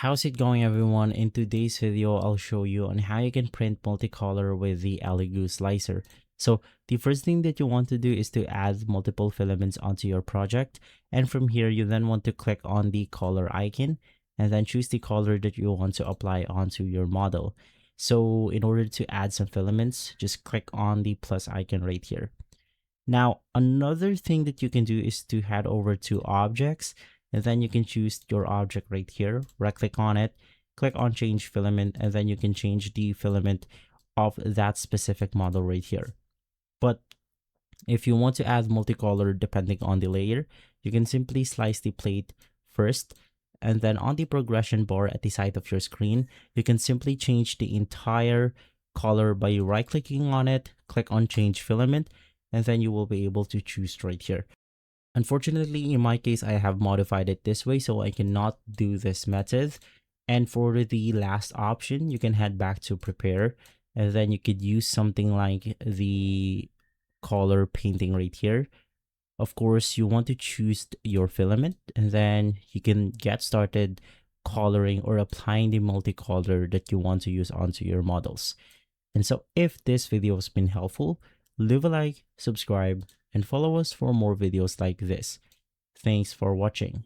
How's it going, everyone? In today's video, I'll show you on how you can print multicolor with the Elegoo Slicer. So the first thing that you want to do is to add multiple filaments onto your project. And from here, you then want to click on the color icon and then choose the color that you want to apply onto your model. So in order to add some filaments, just click on the plus icon right here. Now, another thing that you can do is to head over to objects, and then you can choose your object right here, right click on it, click on change filament, and then you can change the filament of that specific model right here. But if you want to add multicolor depending on the layer, you can simply slice the plate first, and then on the progression bar at the side of your screen, you can simply change the entire color by right clicking on it, click on change filament, and then you will be able to choose right here. Unfortunately, in my case, I have modified it this way, so I cannot do this method. And for the last option, you can head back to prepare, and then you could use something like the color painting right here. Of course, you want to choose your filament, and then you can get started coloring or applying the multicolor that you want to use onto your models. And so if this video has been helpful, leave a like, subscribe, and follow us for more videos like this. Thanks for watching.